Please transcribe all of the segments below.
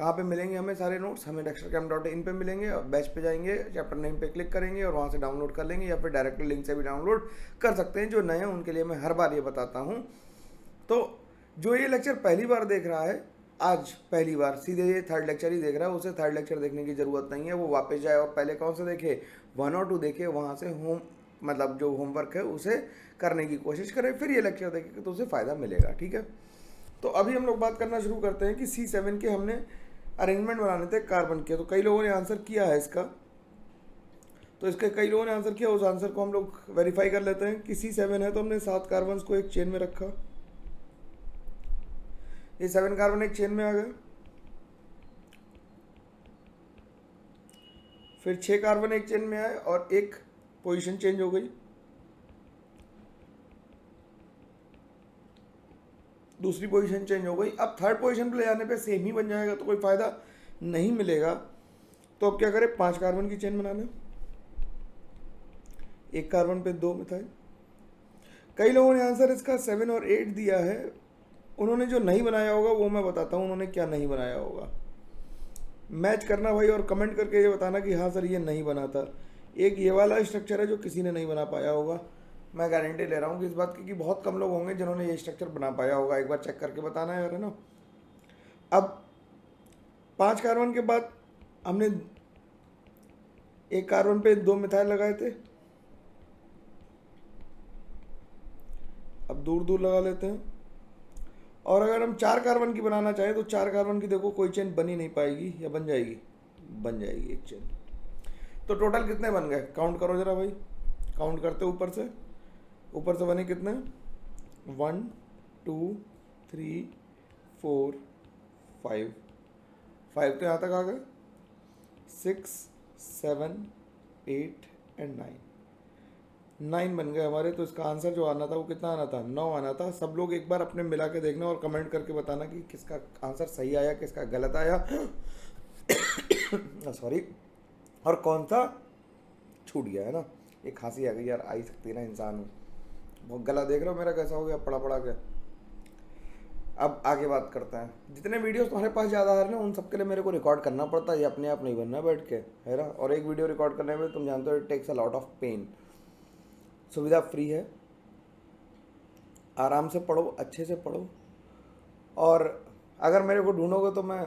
कहाँ पे मिलेंगे हमें सारे नोट्स? हमें dextercamp.in पे मिलेंगे। बैच पे जाएंगे, चैप्टर नेम पे क्लिक करेंगे और वहाँ से डाउनलोड कर लेंगे, या फिर डायरेक्टली लिंक से भी डाउनलोड कर सकते हैं। जो नए हैं उनके लिए मैं हर बार ये बताता हूँ। तो जो ये लेक्चर पहली बार देख रहा है, आज पहली बार सीधे ये थर्ड लेक्चर ही देख रहा है, उसे थर्ड लेक्चर देखने की ज़रूरत नहीं है। वो वापस जाए और पहले कौन से देखे, 1 और 2 देखे, वहाँ से मतलब जो होमवर्क है उसे करने की कोशिश करें, फिर ये लेक्चर देखें तो उसे फ़ायदा मिलेगा। ठीक है, तो अभी हम लोग बात करना शुरू करते हैं कि C7 के हमने अरेंजमेंट बनाने थे कार्बन के। तो कई लोगों ने आंसर किया है इसका, तो इसके कई लोगों ने आंसर किया, उस आंसर को हम लोग वेरीफाई कर लेते हैं कि C7 है। तो हमने 7 कार्बन को एक चेन में रखा, ये 7 कार्बन एक चेन में आ गए। फिर 6 कार्बन एक चेन में आए और एक पोजीशन चेंज हो गई। दूसरी पोजीशन चेंज हो गई। अब थर्ड पोजीशन पे ले जाने पे सेम ही बन जाएगा, तो कोई फ़ायदा नहीं मिलेगा। तो अब क्या करें, 5 कार्बन की चेन बना लें, एक कार्बन पे 2 मिथाइल। कई लोगों ने आंसर इसका 7 और 8 दिया है। उन्होंने जो नहीं बनाया होगा वो मैं बताता हूँ उन्होंने क्या नहीं बनाया होगा। मैच करना भाई, और कमेंट करके ये बताना कि हाँ सर ये नहीं बना था। एक ये वाला स्ट्रक्चर है जो किसी ने नहीं बना पाया होगा। मैं गारंटी ले रहा हूँ कि इस बात की कि बहुत कम लोग होंगे जिन्होंने ये स्ट्रक्चर बना पाया होगा। एक बार चेक करके बताना यार, है ना। अब 5 कार्बन के बाद हमने एक कार्बन पे 2 मिथाइल लगाए थे, अब दूर दूर लगा लेते हैं। और अगर हम 4 कार्बन की बनाना चाहें तो 4 कार्बन की देखो कोई चेन बनी नहीं पाएगी, या बन जाएगी? बन जाएगी एक चेन। तो टोटल कितने बन गए, काउंट करो जरा भाई, काउंट करते ऊपर से। ऊपर से बने कितने, 1 2 3 4 5, 5 तो यहाँ तक आ गए, 6 7 8 एंड 9 बन गए हमारे। तो इसका आंसर जो आना था वो कितना आना था, 9 आना था। सब लोग एक बार अपने मिला के देखना और कमेंट करके बताना कि किसका आंसर सही आया, किसका गलत आया सॉरी, और कौन सा छूट गया, है ना। एक खांसी आ गई यार, आ ही सकती है ना, इंसान हूँ। बहुत गला देख रहे हो मेरा कैसा हो गया, पड़ा पड़ा के। अब आगे बात करते हैं। जितने वीडियोस तुम्हारे पास ज़्यादा आ रहे हैं ना, उन सबके लिए मेरे को रिकॉर्ड करना पड़ता है, ये अपने आप नहीं बनना बैठ के, है ना। और एक वीडियो रिकॉर्ड करने में तुम जानते हो it takes a lot of pain. सुविधा फ्री है, आराम से पढ़ो, अच्छे से पढ़ो। और अगर मेरे को ढूंढोगे तो मैं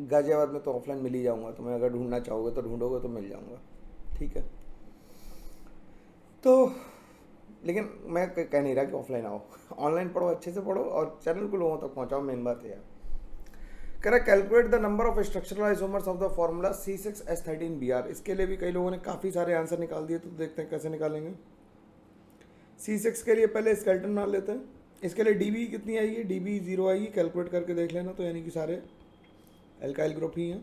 गाजियाबाद में तो ऑफलाइन मिल ही जाऊँगा, तुम्हें अगर ढूंढना चाहोगे तो ढूंढोगे तो मिल जाऊँगा, ठीक है। तो लेकिन मैं कह नहीं रहा कि ऑफलाइन आओ, ऑनलाइन पढ़ो, अच्छे से पढ़ो और चैनल को लोगों तक पहुँचाओ, मेन बात है यार। कह रहा calculate the number of structural isomers of the formula C6H13Br। इसके लिए भी कई लोगों ने काफ़ी सारे आंसर निकाल दिए, तो देखते हैं कैसे निकालेंगे। C6 के लिए पहले स्केलेटन मान लेते हैं। इसके लिए DB कितनी आएगी, DB 0 आएगी, कैलकुलेट करके देख लेना। तो यानी कि सारे एल्काइल ग्रुप ही हैं।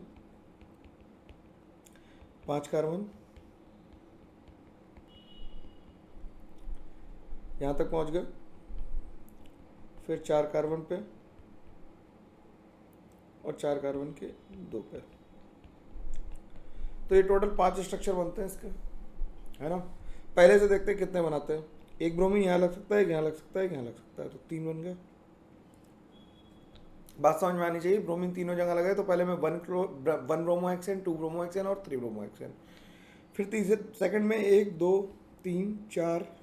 5 कार्बन यहाँ तक पहुँच गए, फिर 4 कार्बन पे और 4 कार्बन के 2 पे। तो ये टोटल 5 स्ट्रक्चर बनते हैं इसके, है ना। पहले से देखते हैं कितने बनाते हैं। एक ब्रोमीन यहाँ लग सकता है, एक यहाँ लग सकता है, एक यहाँ लग सकता है, तो 3 बन गए। बात समझ में आनी चाहिए, ब्रोमीन तीनों जगह लगे तो पहले मैं 1 ब्रोमोहेक्सेन, 2 ब्रोमोहेक्सेन और 3 ब्रोमोहेक्सेन। फिर तीसरे सेकंड में 1 2 3 4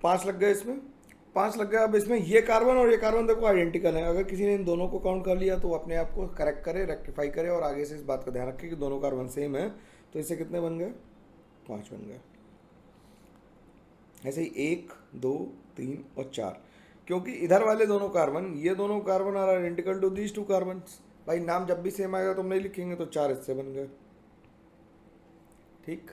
5 लग गए, इसमें 5 लग गए। अब इसमें ये कार्बन और ये कार्बन देखो आइडेंटिकल है। अगर किसी ने इन दोनों को काउंट कर लिया तो अपने आप को करेक्ट करे, रेक्टिफाई करे, और आगे से इस बात का ध्यान रखे कि दोनों कार्बन सेम है। तो इससे कितने बन गए, 5 बन गए। ऐसे ही 1 2 3 और 4, क्योंकि इधर वाले दोनों कार्बन, ये दोनों carbon are identical to these 2 carbon. भाई नाम जब भी सेम आएगा तो हम नहीं लिखेंगे, तो 4 इससे बन गए, ठीक।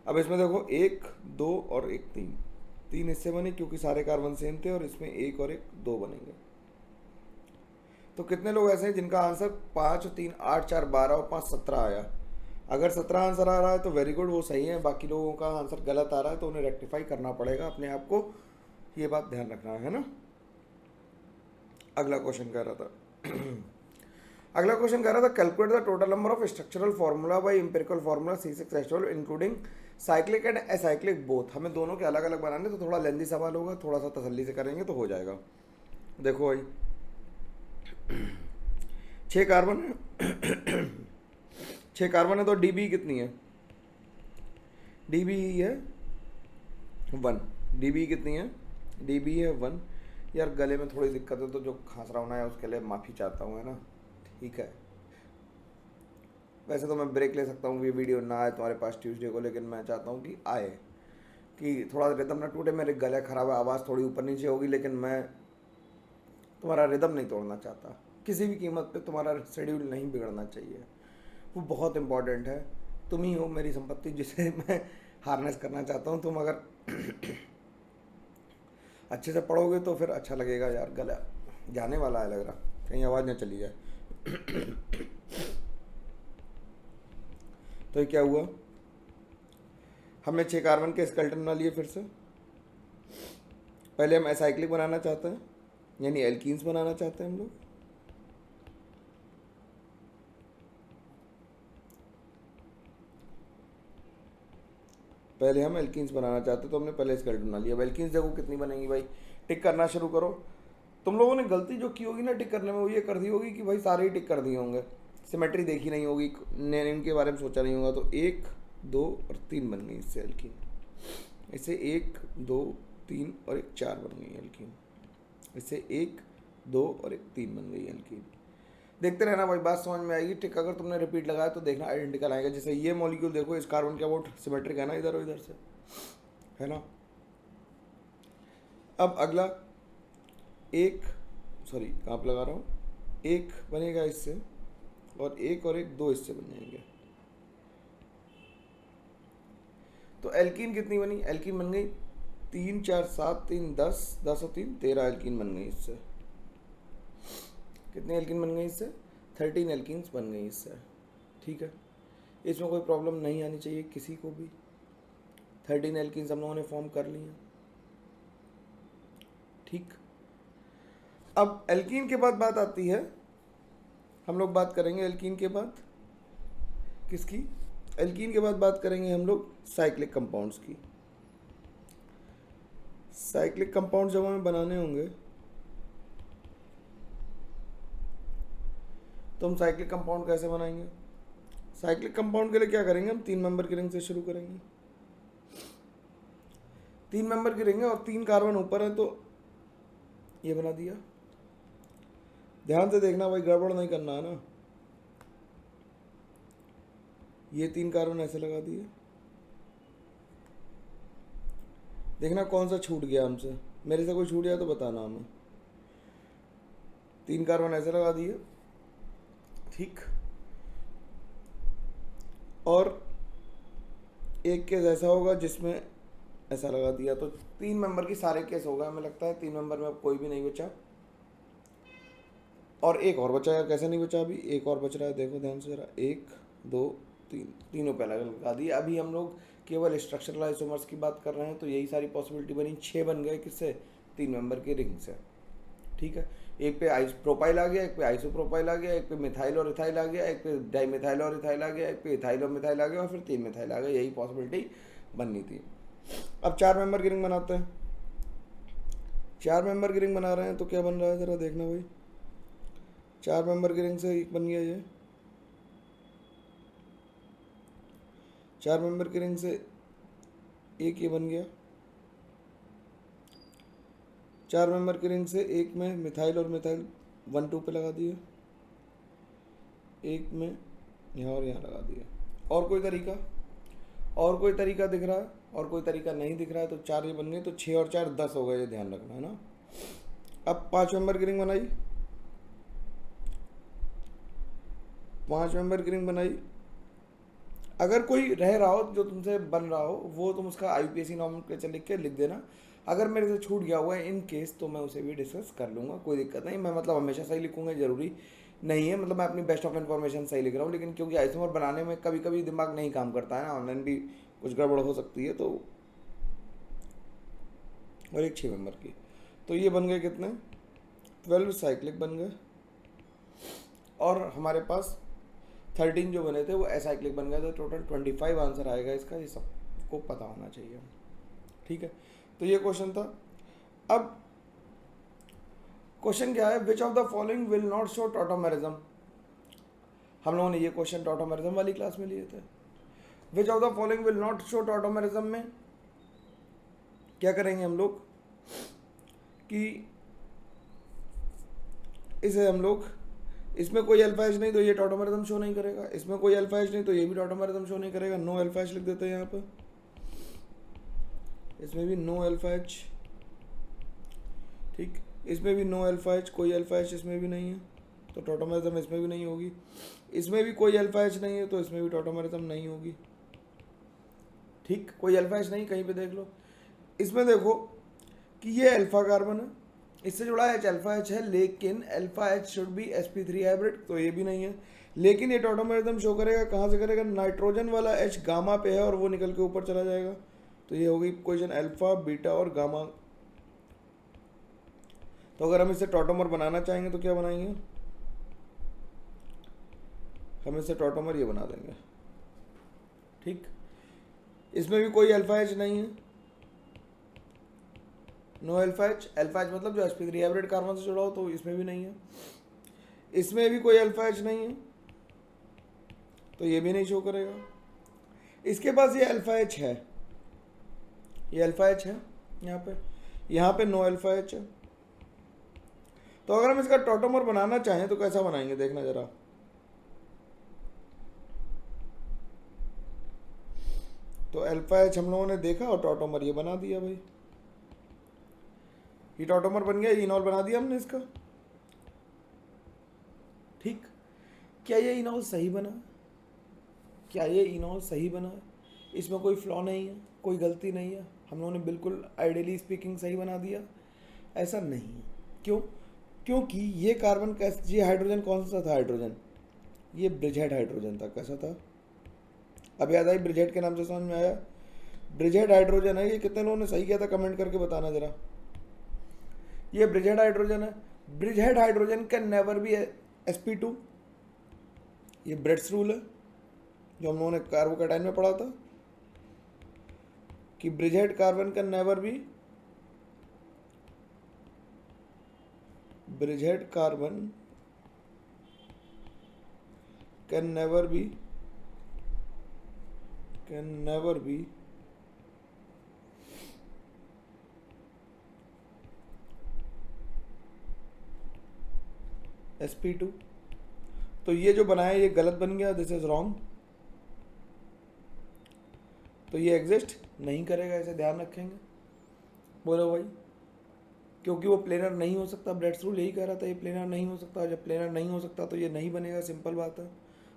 अब इसमें देखो 1 2 और 1 3 इससे बने क्योंकि सारे कार्बन सेम थे, और इसमें 1 और 1 2 बनेंगे। तो कितने लोग ऐसे हैं जिनका आंसर 5 3 8 4 12 और 5 17 आया। अगर 17 आंसर आ रहा है तो वेरी गुड, वो सही है। बाकी लोगों का आंसर गलत आ रहा है तो उन्हें रेक्टिफाई करना पड़ेगा अपने आप को, ये बात ध्यान रखना है ना। अगला क्वेश्चन कह रहा था अगला क्वेश्चन कह रहा था calculate the total number of structural formula by empirical formula C6H12 including cyclic and acyclic both. हमें दोनों के अलग अलग बनाने, तो थोड़ा लेंदी सवाल होगा, थोड़ा सा तसल्ली से करेंगे तो हो जाएगा। देखो भाई, छः कार्बन है, 6 कार्बन है तो डीबी कितनी है? डीबी है 1। डीबी कितनी है? डीबी है 1। यार गले में थोड़ी दिक्कत है तो जो खांस रहा हूँ ना उसके लिए माफ़ी चाहता हूँ, है ना? ठीक है, वैसे तो मैं ब्रेक ले सकता हूँ, ये वीडियो ना आए तुम्हारे पास ट्यूसडे को, लेकिन मैं चाहता हूँ कि आए, कि थोड़ा रिदम ना टूटे। मेरे गला खराब है, आवाज़ थोड़ी ऊपर नीचे होगी, लेकिन मैं तुम्हारा रिदम नहीं तोड़ना चाहता। किसी भी कीमत पे तुम्हारा शेड्यूल नहीं बिगड़ना चाहिए, वो बहुत इंपॉर्टेंट है। तुम ही हो मेरी संपत्ति जिसे मैं हार्नेस करना चाहता हूँ। तुम अगर अच्छे से पढ़ोगे तो फिर अच्छा लगेगा। यार गला जाने वाला है लग रहा, कहीं आवाज़ ना चली जाए। तो ये क्या हुआ? हमने 6 कार्बन के स्केलेटन बना लिए फिर से। पहले हम एसाइक्लिक बनाना चाहते हैं, यानी एल्कीन्स बनाना चाहते हैं हम लोग। पहले हम एल्कीन्स बनाना चाहते तो हमने पहले स्केलेटन बना लिया। अब एल्कीन्स देखो कितनी बनेंगी भाई, टिक करना शुरू करो। तुम लोगों ने गलती जो की होगी ना टिक करने में, वो ये कर दी होगी कि भाई सारे ही टिक कर दिए होंगे, सिमेट्री देखी नहीं होगी, नेम के बारे में सोचा नहीं होगा। तो 1 2 और 3 बन गई इससे एल्कीन। इससे 1 2 3 और एक 4 बन गई एल्कीन। इससे 1 2 और एक 3 बन गई एल्कीन। देखते रहना भाई, बात समझ में आएगी। टिक अगर तुमने रिपीट लगाया तो देखना आइडेंटिकल आएगा। जैसे ये मॉलिक्यूल देखो, इस कार्बन का वो सिमेट्रिक है ना, इधर और इधर से, है ना? अब अगला कहाँ पर लगा रहा हूँ, 1 बनेगा इससे, और 1 और 1 2 इससे बन जाएंगे। तो एल्कीन कितनी बनी? एल्कीन बन गई 3 4 7 3 10, 10 और 3 13 एल्कीन बन गई इससे। कितनी एल्कीन बन गई इससे? 13 एल्कीन्स बन गई इससे। ठीक है, इसमें कोई प्रॉब्लम नहीं आनी चाहिए किसी को भी। 13 एल्कीन्स हम लोगों ने फॉर्म कर ली हैं। ठीक, अब एल्कीन के बाद बात आती है, हम लोग बात करेंगे एल्कीन के बाद किसकी? एल्कीन के बाद बात करेंगे हम लोग साइक्लिक कंपाउंड्स की। साइक्लिक कंपाउंड जब हमें बनाने होंगे तो हम साइक्लिक कंपाउंड कैसे बनाएंगे? साइक्लिक कंपाउंड के लिए क्या करेंगे? हम 3 मेंबर की रिंग से शुरू करेंगे। 3 मेंबर की रिंग है और 3 कार्बन ऊपर है, तो ये बना दिया। ध्यान से देखना भाई, गड़बड़ नहीं करना है ना। ये 3 कार्बन ऐसे लगा दिए। देखना कौन सा छूट गया हमसे, मेरे से कोई छूट गया तो बताना हमें। 3 कार्बन ऐसे लगा दिए, ठीक। और एक केस ऐसा होगा जिसमें ऐसा लगा दिया, तो 3 मेंबर की सारे केस हो गए। हमें लगता है 3 मेंबर में अब कोई भी नहीं बचा, और एक और बचा है। कैसे नहीं बचा? अभी एक और बच रहा है, देखो ध्यान से जरा। 1 2 3, तीनों पे अलग अलग लगा दिए। अभी हम लोग केवल स्ट्रक्चरल आइसोमर्स की बात कर रहे हैं, तो यही सारी पॉसिबिलिटी बनी। 6 बन गए किससे? 3 मेंबर के रिंग से। ठीक है, एक पे प्रोपाइल आ गया, एक पे आइसोप्रोपाइल आ गया, एक पे मिथाइल और इथाइल आ गया, एक पे डाइमिथाइल और इथाइल आ गया, एक पे इथाइल और मिथाइल आ गया, और फिर 3 मिथाइल आ गया। यही पॉसिबिलिटी बननी थी। अब 4 मेंबर की रिंग बनाते हैं। 4 मेंबर की रिंग बना रहे हैं तो क्या बन रहा है ज़रा देखना भाई। 4 मेंबर की रिंग से एक बन गया ये। 4 मेंबर की रिंग से एक ये बन गया। 4 मेंबर की रिंग से एक में मिथाइल और मिथाइल 1 2 पे लगा दिए, एक में यहाँ और यहाँ लगा दिया। और कोई तरीका? और कोई तरीका दिख रहा है? और कोई तरीका नहीं दिख रहा है। तो 4 ये बन गए, तो 6 और 4 10 हो गए, ये ध्यान रखना है ना। अब 5 मेंबर की रिंग बनाई, 5 मेंबर की रिंग बनाई। अगर कोई रह रहा हो जो तुमसे बन रहा हो, वो तुम उसका IUPAC नॉमेनक्लेचर लिख के लिख देना। अगर मेरे से छूट गया हुआ है इन केस, तो मैं उसे भी डिस्कस कर लूँगा, कोई दिक्कत नहीं। मैं मतलब हमेशा सही लिखूँगा, ज़रूरी नहीं है। मतलब मैं अपनी बेस्ट ऑफ इन्फॉर्मेशन सही लिख रहा हूँ, लेकिन क्योंकि आइसोमर बनाने में कभी कभी दिमाग नहीं काम करता है ना, ऑनलाइन भी कुछ गड़बड़ हो सकती है। तो और एक 6 मेंबर की, तो ये बन गए कितने? 12 साइक्लिक बन गए। और हमारे पास 13 जो बने थे वो एसाइक्लिक बन गए थे। टोटल 25 आंसर आएगा इसका, ये सबको पता होना चाहिए। ठीक है, तो ये क्वेश्चन था। अब क्वेश्चन क्या है, which of the following will not show tautomerism. हम लोगों ने ये क्वेश्चन टॉटोमेरिज्म वाली क्लास में लिए थे। Which of the following will not show tautomerism में क्या करेंगे हम लोग कि इसे हम लोग, इसमें कोई अल्फा एच नहीं तो ये टॉटोमेरिज्म शो नहीं करेगा, इसमें कोई अल्फा एच नहीं तो ये भी टॉटोमेरिज्म शो नहीं करेगा। नो अल्फा एच लिख देते हैं यहाँ पर, इसमें भी नो अल्फा एच, ठीक, इसमें भी नो अल्फा एच, कोई अल्फा एच इसमें भी नहीं है तो टॉटोमेरिज्म इसमें भी नहीं होगी। इसमें भी कोई अल्फा एच नहीं है तो इसमें भी टॉटोमेरिज्म नहीं होगी। ठीक, कोई अल्फा एच नहीं, कहीं पे देख लो। इसमें देखो कि ये अल्फा कार्बन है, इससे जुड़ा एच अल्फा एच है, लेकिन alpha H should be sp3 hybrid, तो ये भी नहीं है। लेकिन ये टॉटोमेरिज्म शो करेगा, कहाँ से करेगा, नाइट्रोजन वाला एच गामा पे है और वो निकल के ऊपर चला जाएगा, तो ये होगी इक्वेशन अल्फा बीटा और गामा। तो अगर हम इसे टॉटोमर बनाना चाहेंगे तो क्या बनाएंगे, हम इसे टॉटोमर ये बना देंगे। ठीक, इसमें भी कोई अल्फा एच नहीं है, no alpha H, alpha H मतलब जो sp3 हाइब्रिड कार्बन से जुड़ा हो, तो इसमें भी नहीं है। इसमें भी कोई अल्फा एच नहीं है तो ये भी नहीं शो करेगा। इसके पास ये अल्फा एच है, ये अल्फा एच है यहाँ पे नो अल्फा एच है। तो अगर हम इसका टॉटोमर बनाना चाहें तो कैसा बनाएंगे, देखना जरा। तो अल्फा एच हम लोगों ने देखा और टॉटोमर ये बना दिया भाई, ये टॉटोमर बन गया, इनॉल बना दिया हमने इसका। ठीक, क्या ये इनॉल सही बना, क्या ये इनॉल सही बना, इसमें कोई फ्लॉ नहीं है, कोई गलती नहीं है, हम लोगों ने बिल्कुल आइडियली स्पीकिंग सही बना दिया, ऐसा नहीं है। क्यों, क्योंकि ये कार्बन कैसे, ये हाइड्रोजन कौन सा था, हाइड्रोजन ये ब्रिजहेड हाइड्रोजन था, कैसा था, अब याद आई, ब्रिजहेड के नाम से समझ में आया, ब्रिजहेड हाइड्रोजन है। ये कितने लोगों ने सही किया था कमेंट करके बताना जरा, ये ब्रिजहेड हाइड्रोजन है। Bridgehead hydrogen can never be sp2, ये ब्रेड्स रूल है जो हम लोगों ने कार्बोकैटायन में पढ़ा था कि bridgehead carbon can never be, bridgehead carbon can never be sp2। तो ये जो बनाया ये गलत बन गया, दिस इज रॉन्ग, तो ये एग्जिस्ट नहीं करेगा, ऐसे ध्यान रखेंगे। बोलो भाई, क्योंकि वो प्लेनर नहीं हो सकता, ब्रेड्स रूल यही कह रहा था, ये प्लेनर नहीं हो सकता, जब प्लेनर नहीं हो सकता तो ये नहीं बनेगा, सिंपल बात है।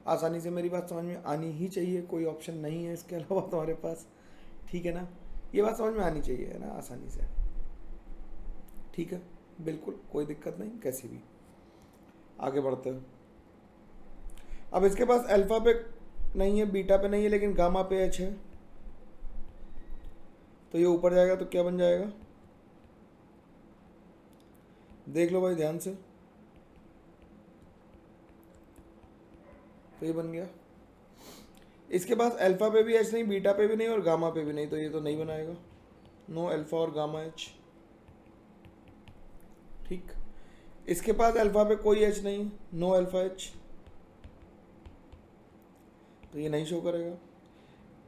आसानी से मेरी बात समझ में आनी ही चाहिए, कोई ऑप्शन नहीं है इसके अलावा तुम्हारे पास, ठीक है ना, ये बात समझ में आनी चाहिए है ना, आसानी से, ठीक है, बिल्कुल कोई दिक्कत नहीं, कैसी भी। आगे बढ़ते हैं। अब इसके पास अल्फा पे नहीं है, बीटा पे नहीं है, लेकिन गामा पे एच है, तो ये ऊपर जाएगा तो क्या बन जाएगा, देख लो भाई ध्यान से, तो ये बन गया। इसके पास अल्फा पे भी एच नहीं, बीटा पे भी नहीं और गामा पे भी नहीं, तो ये तो नहीं बनाएगा, नो अल्फा और गामा एच। ठीक, इसके पास अल्फा पे कोई एच नहीं, नो अल्फा एच, तो ये नहीं शो करेगा।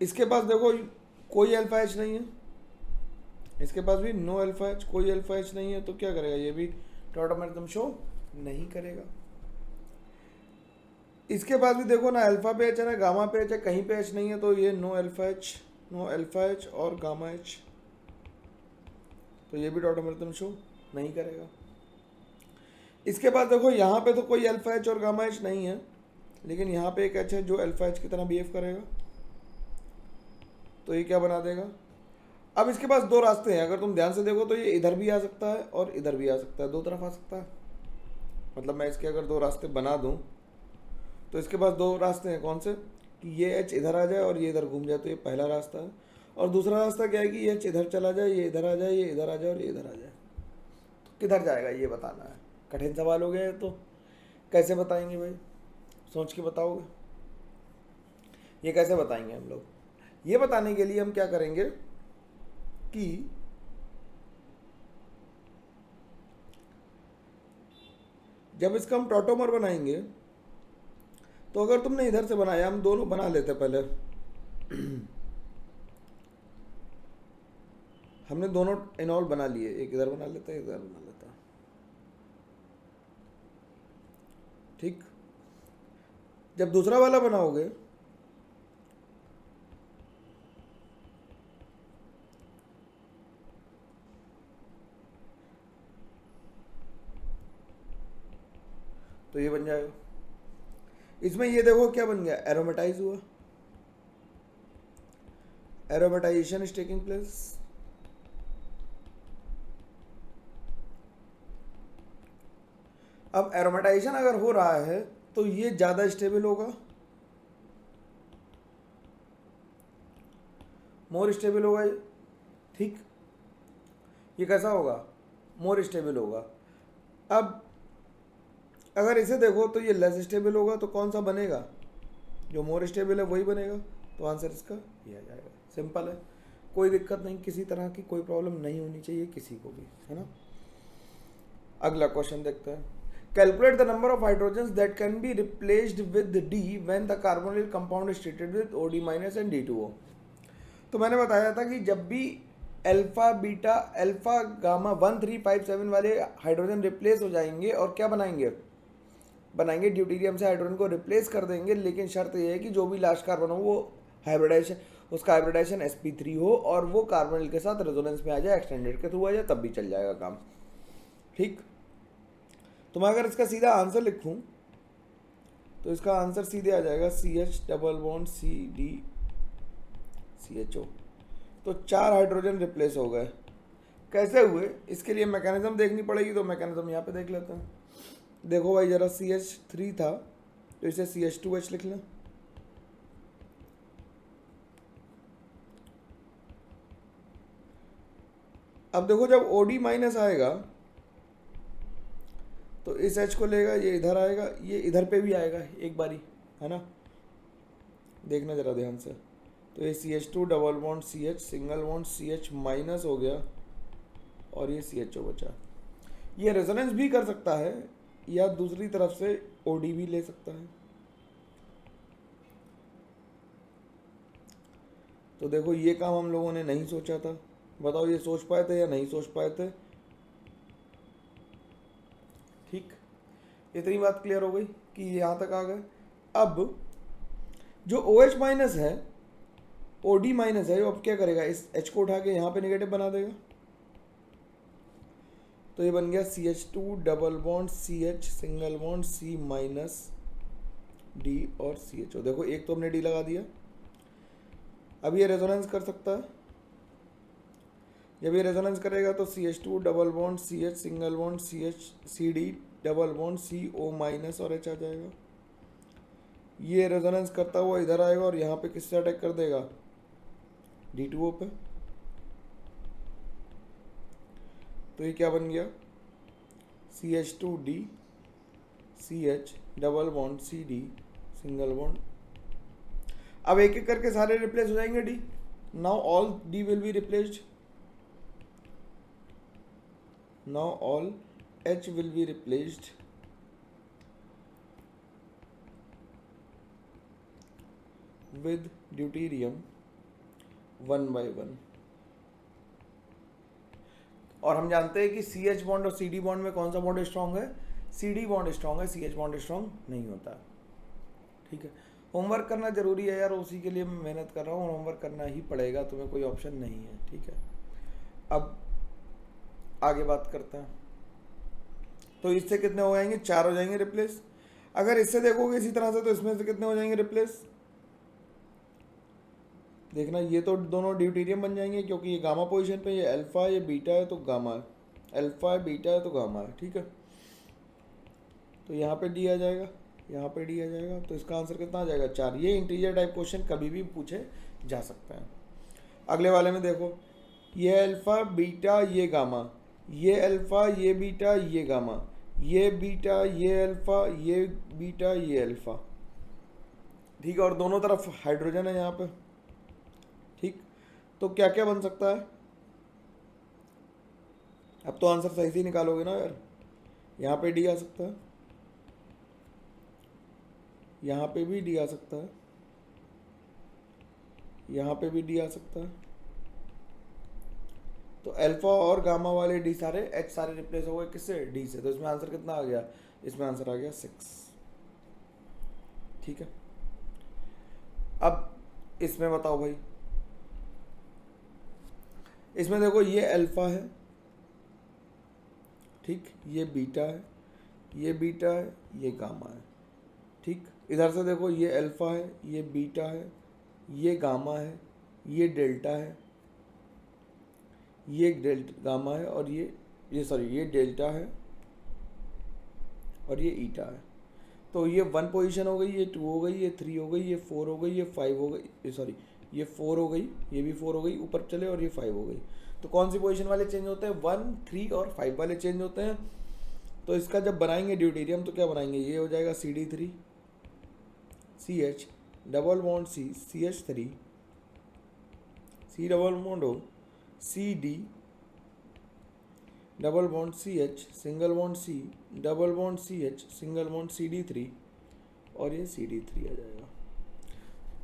इसके पास देखो कोई अल्फा एच नहीं है, इसके पास भी नो अल्फा एच, कोई अल्फा एच नहीं है, तो क्या करेगा, ये भी टॉटोमेरिज्म शो नहीं करेगा। इसके पास भी देखो ना अल्फा पे एच है ना गामा पे एच है, कहीं पे एच नहीं है, तो ये नो अल्फा एच और गामा एच, तो ये भी टॉटोमेरिज्म शो नहीं करेगा। इसके बाद देखो यहाँ पे तो कोई अल्फा एच और गामा एच नहीं है, लेकिन यहाँ पे एक एच है जो अल्फा एच की तरह बिहेव करेगा, तो ये क्या बना देगा। अब इसके पास दो रास्ते हैं, अगर तुम ध्यान से देखो तो ये इधर भी आ सकता है और इधर भी आ सकता है, दो तरफ आ सकता है। मतलब मैं इसके अगर दो रास्ते बना दूं तो इसके पास दो रास्ते हैं, कौन से, कि ये एच इधर आ जाए और ये इधर घूम जाए, तो ये पहला रास्ता है। और दूसरा रास्ता क्या है कि ये एच इधर चला जाए, ये इधर आ जाए, ये इधर आ जाए और ये इधर आ जाए। तो किधर जाएगा ये बताना है, कठिन सवाल हो गया है, तो कैसे बताएंगे भाई, सोच के बताओगे, ये कैसे बताएंगे हम लोग। ये बताने के लिए हम क्या करेंगे कि जब इसका हम टॉटोमर बनाएंगे तो अगर तुमने इधर से बनाया, हम दोनों बना लेते पहले। हमने दोनों इनॉल बना लिए, एक इधर बना लेते एक इधर बना लेता। ठीक, जब दूसरा वाला बनाओगे तो ये बन जाएगा। इसमें ये देखो क्या बन गया, एरोमेटाइज हुआ, एरोमेटाइजेशन इज टेकिंग प्लेस। अब एरोमेटाइजेशन अगर हो रहा है तो ये ज़्यादा स्टेबल होगा, मोर स्टेबल होगा ये। ठीक, ये कैसा होगा, मोर स्टेबल होगा। अब अगर इसे देखो तो ये लेस स्टेबल होगा, तो कौन सा बनेगा, जो मोर स्टेबल है वही बनेगा। तो आंसर इसका ये आ जाएगा। सिंपल है, कोई दिक्कत नहीं, किसी तरह की कोई प्रॉब्लम नहीं होनी चाहिए किसी को भी, है ना। अगला क्वेश्चन देखते हैं। Calculate the number of hydrogen that can be replaced with D when the carbonyl compound is treated with OD- and D2O। तो मैंने बताया था कि जब भी अल्फा बीटा अल्फा गामा 1 3 5 7 वाले हाइड्रोजन रिप्लेस हो जाएंगे और क्या बनाएंगे ड्यूटेरियम से हाइड्रोजन को रिप्लेस कर देंगे, लेकिन शर्त यह है कि जो भी लास्ट कार्बन हो वो हाइब्रिडाइजेशन, उसका हाइब्रिडाइजेशन sp3 हो और वो कार्बोनिल के साथ रेजोनेंस में आ जाए, एक्सटेंडेड के थ्रू आ जाए, तब भी चल जाएगा काम। ठीक, तो मैं अगर इसका सीधा आंसर लिखूं तो इसका आंसर सीधे आ जाएगा CH double bond CD CHO। तो 4 हाइड्रोजन रिप्लेस हो गए। कैसे हुए, इसके लिए मैकेनिज्म देखनी पड़ेगी, तो मैकेनिज्म यहाँ पे देख लेते हैं। देखो भाई जरा, CH3 था तो इसे CH2H लिख लें। अब देखो जब OD- आएगा तो इस H को लेगा, ये इधर आएगा, ये इधर पे भी आएगा एक बारी, है ना। देखना जरा ध्यान से। तो ये CH2 double bond CH single bond CH minus हो गया और ये CHO बचा। ये रेजोनेंस भी कर सकता है या दूसरी तरफ से OD भी ले सकता है। तो देखो ये काम हम लोगों ने नहीं सोचा था, बताओ ये सोच पाए थे या नहीं सोच पाए थे। ठीक, इतनी बात क्लियर हो गई कि यहाँ तक आ गए। अब जो OH- है, OD- है, वो अब क्या करेगा, इस H को उठा के यहाँ पे नेगेटिव बना देगा। तो ये बन गया CH2 double bond CH single bond C minus D और CHO। देखो एक तो हमने D लगा दिया। अब ये रेजोनेंस कर सकता है, जब ये रेजोनेंस करेगा तो CH2 double bond CH single bond CH CD double bond CO minus और H आ जाएगा। ये रेजोनेंस करता हुआ इधर आएगा और यहाँ पे किससे अटैक कर देगा, D2O पे। तो ये क्या बन गया, CH2D CH double bond CD single bond. अब एक एक करके सारे रिप्लेस हो जाएंगे D। Now all D will be replaced. Now all H will be replaced with deuterium 1/1। और हम जानते हैं कि CH बॉन्ड और CD बॉन्ड में कौन सा बॉन्ड स्ट्रांग है, CD बॉन्ड स्ट्रांग है, CH बॉन्ड स्ट्रांग नहीं होता। ठीक है, होमवर्क करना जरूरी है यार, उसी के लिए मैं मेहनत कर रहा हूँ और होमवर्क करना ही पड़ेगा, तुम्हें कोई ऑप्शन नहीं है। ठीक है, अब आगे बात करते हैं। तो इससे कितने हो जाएंगे, 4 हो जाएंगे रिप्लेस। अगर इससे देखोगे इसी तरह से तो इसमें से कितने हो जाएंगे रिप्लेस, देखना ये तो दोनों ड्यूटेरियम बन जाएंगे, क्योंकि ये गामा पोजीशन पे, ये अल्फा ये बीटा है तो गामा है, अल्फा है बीटा है तो गामा है। ठीक है, तो यहाँ पे डी आ जाएगा, यहाँ पे डी आ जाएगा, तो इसका आंसर कितना आ जाएगा, 4। ये इंटीजर टाइप क्वेश्चन कभी भी पूछे जा सकते हैं। अगले वाले में देखो, ये अल्फा बीटा ये गामा, ये अल्फा ये बीटा ये गामा, ये बीटा ये अल्फा ये बीटा ये अल्फा। ठीक है, और दोनों तरफ हाइड्रोजन है यहाँ पे। ठीक, तो क्या क्या बन सकता है, अब तो आंसर सही से निकालोगे ना यार। यहाँ पे डी आ सकता है, यहाँ पे भी डी आ सकता है, यहाँ पे भी डी आ सकता है। तो अल्फा और गामा वाले डी सारे एच सारे रिप्लेस हो गए किससे, डी से। तो इसमें आंसर कितना आ गया, इसमें आंसर आ गया 6। ठीक है, अब इसमें बताओ भाई, इसमें देखो ये अल्फा है, ठीक, ये बीटा है, ये बीटा है, ये गामा है। ठीक, इधर से देखो ये अल्फा है, ये बीटा है, ये गामा है, ये डेल्टा है, ये डेल्टा गामा है, और ये सॉरी ये डेल्टा है और ये ईटा है। तो ये 1 पोजीशन हो गई, ये 2 हो गई, ये 3 हो गई, ये 4 हो गई, ये 5 हो गई, सॉरी ये 4 हो गई, ये भी 4 हो गई, ऊपर चले, और ये 5 हो गई। तो कौन सी पोजीशन वाले चेंज होते हैं, 1, 3 और 5 वाले चेंज होते हैं। तो इसका जब बनाएंगे ड्यूटेरियम तो क्या बनाएंगे, ये हो जाएगा CD3 CH double bond C CH3 C double bond O CD double bond CH single bond C double bond CH single bond CD3 और ये CD3 आ जाएगा।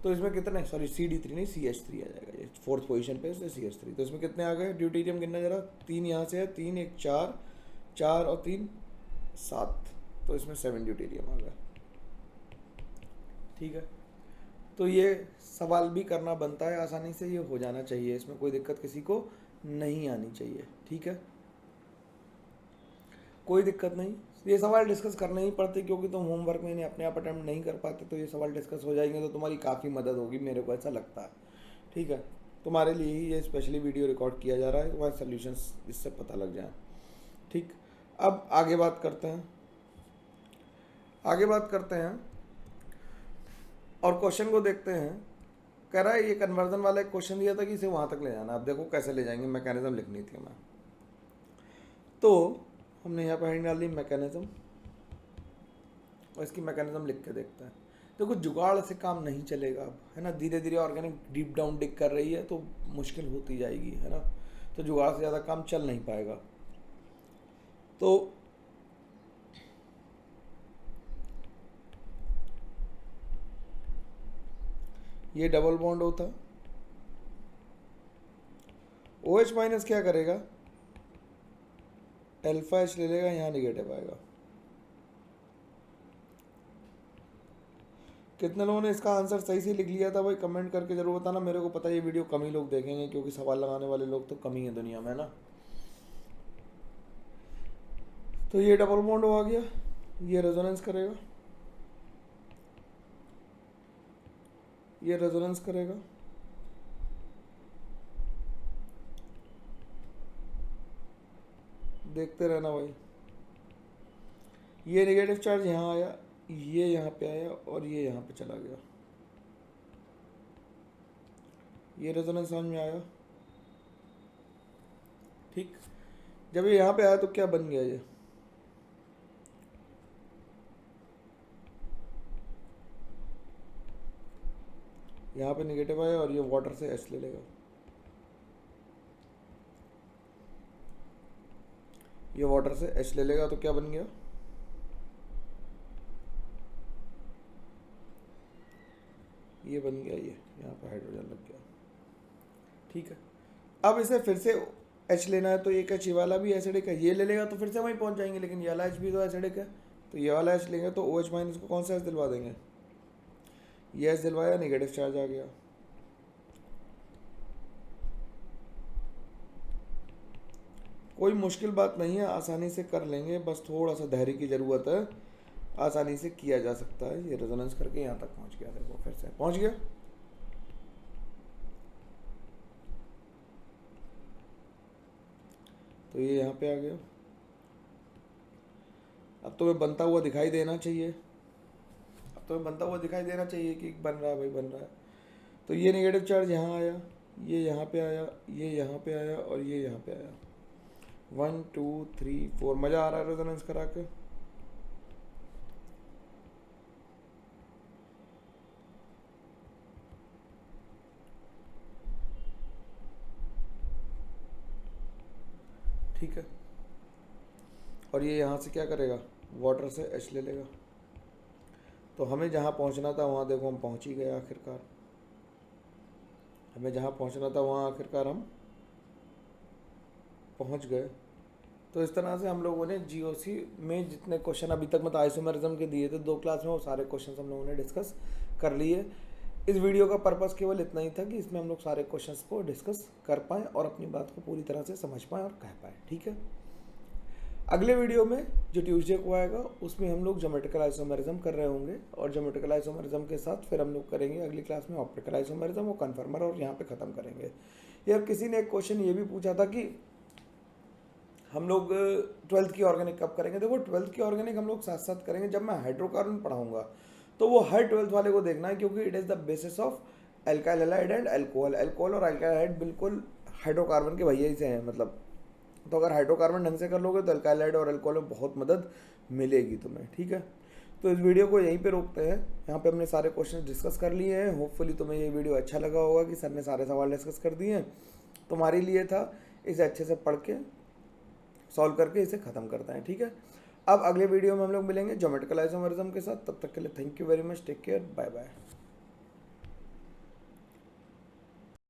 तो इसमें कितने, सॉरी CD3 नहीं CH3 आ जाएगा, ये 4th पोजीशन पे इसलिए CH3। तो इसमें कितने आ गए ड्यूटेरियम, गिनना जरा, 3 यहाँ से है, 3 1 4, 4 और 3 7, तो इसमें 7 ड्यूटेरियम आ गया। ठीक है, तो ये सवाल भी करना बनता है, आसानी से ये हो जाना चाहिए, इसमें कोई दिक्कत किसी को नहीं आनी चाहिए। ठीक है, कोई दिक्कत नहीं, ये सवाल डिस्कस करने ही पड़ते क्योंकि तुम होमवर्क में इन्हें अपने आप अटैम्प्ट नहीं कर पाते, तो ये सवाल डिस्कस हो जाएंगे तो तुम्हारी काफ़ी मदद होगी, मेरे को ऐसा लगता है। ठीक है, तुम्हारे लिए ही ये स्पेशली वीडियो रिकॉर्ड किया जा रहा है, तुम्हारे सोल्यूशंस इससे पता लग जाए। ठीक, अब आगे बात करते हैं, आगे बात करते हैं और क्वेश्चन को देखते हैं। कह रहा है ये कन्वर्जन वाला एक क्वेश्चन दिया था कि इसे वहाँ तक ले जाना, अब देखो कैसे ले जाएंगे, मैकेनिज्म लिखनी थी हमें। तो हमने यहाँ पर हेडिंग डाल दी मैकेनिज्म, और इसकी मैकेनिज्म लिख के देखते हैं। देखो जुगाड़ से काम नहीं चलेगा अब, है ना, धीरे धीरे ऑर्गेनिक डीप डाउन डिग कर रही है तो मुश्किल होती जाएगी, है ना, तो जुगाड़ से ज़्यादा काम चल नहीं पाएगा। तो ये डबल बॉन्ड होता, OH माइनस क्या करेगा, अल्फा H ले लेगा, यहाँ निगेटिव आएगा। कितने लोगों ने इसका आंसर सही से लिख लिया था भाई, कमेंट करके जरूर बताना, मेरे को पता है ये वीडियो कम ही लोग देखेंगे क्योंकि सवाल लगाने वाले लोग तो कम ही है दुनिया में ना। तो ये डबल बॉन्ड आ गया, ये रेजोनेंस करेगा, ये रेजोनेंस करेगा, देखते रहना भाई। ये नेगेटिव चार्ज यहाँ आया, ये यहाँ पे आया और ये यहाँ पे चला गया, ये रेजोनेंस समझ में आया। ठीक, जब ये यहाँ पे आया तो क्या बन गया, ये यहाँ पे नेगेटिव आया और ये वाटर से H ले लेगा, ये वाटर से H ले लेगा, तो क्या बन गया, ये बन गया, ये यहाँ पे हाइड्रोजन लग गया। ठीक है, अब इसे फिर से H लेना है, तो एक H ये वाला भी एसिडिक है, ये ले लेगा तो फिर से वहीं पहुँच जाएंगे, लेकिन ये वाला H भी तो एसिडिक है, तो ये वाला H लेंगे तो OH माइनस को कौन सा H दिलवा देंगे, ये H दिलवाया, नेगेटिव चार्ज आ गया। कोई मुश्किल बात नहीं है, आसानी से कर लेंगे, बस थोड़ा सा धैर्य की ज़रूरत है, आसानी से किया जा सकता है। ये रेजोनेंस करके यहाँ तक पहुँच गया, देखो फिर से पहुँच गया। तो ये यहाँ पे आ गया, अब तुम्हें बनता हुआ दिखाई देना चाहिए, अब तुम्हें बनता हुआ दिखाई देना चाहिए कि बन रहा है भाई, बन रहा है। तो ये नेगेटिव चार्ज यहाँ आया, ये यहाँ पे आया, ये यहाँ पे आया और ये यहाँ पे आया, 1 2 3 4, मज़ा आ रहा है रेजोनेंस करा के। ठीक है, और ये यहाँ से क्या करेगा, वाटर से H ले लेगा, तो हमें जहाँ पहुँचना था वहाँ देखो हम पहुँच ही गए आखिरकार। हमें जहाँ पहुँचना था वहाँ आखिरकार हम पहुँच गए। तो इस तरह से हम लोगों ने जीओसी में जितने क्वेश्चन अभी तक मतलब आइसोमेरिज्म के दिए थे 2 क्लास में, वो सारे क्वेश्चन हम लोगों ने डिस्कस कर लिए। इस वीडियो का पर्पस केवल इतना ही था कि इसमें हम लोग सारे क्वेश्चंस को डिस्कस कर पाएँ और अपनी बात को पूरी तरह से समझ पाएँ और कह पाएँ, ठीक है। अगले वीडियो में जो ट्यूसडे को आएगा उसमें हम लोग ज्योमेट्रिकल आइसोमेरिज्म कर रहे होंगे, और ज्योमेट्रिकल आइसोमेरिज्म के साथ फिर हम लोग करेंगे अगली क्लास में ऑप्टिकल आइसोमेरिज्म और कन्फर्मर, और यहाँ पे ख़त्म करेंगे। यार किसी ने एक क्वेश्चन ये भी पूछा था कि हम लोग 12th की ऑर्गेनिक कब करेंगे। देखो 12th की ऑर्गेनिक हम लोग साथ साथ करेंगे जब मैं हाइड्रोकार्बन पढ़ाऊंगा, तो वो हर 12th वाले को देखना है, क्योंकि it is the basis of alkyl halide and alcohol. Alcohol और एल्काइल हैलाइड बिल्कुल हाइड्रोकार्बन के भैया ही से हैं मतलब। तो अगर हाइड्रोकार्बन ढंग से कर लोगे तो एल्काइल हैलाइड और एल्कोहल में बहुत मदद मिलेगी तुम्हें, ठीक है। तो इस वीडियो को यहीं पे रोकते हैं। यहाँ पे हमने सारे क्वेश्चन डिस्कस कर लिए हैं। होपफुली तुम्हें ये वीडियो अच्छा लगा होगा कि सर ने सारे सवाल डिस्कस कर दिए हैं। तुम्हारे लिए था इसे अच्छे से पढ़ के सॉल्व करके इसे ख़त्म करते हैं, ठीक है। अब अगले वीडियो में हम लोग मिलेंगे ज्योमेट्रिकल आइसोमेरिज्म के साथ। तब तक के लिए thank you very much, take care, bye bye.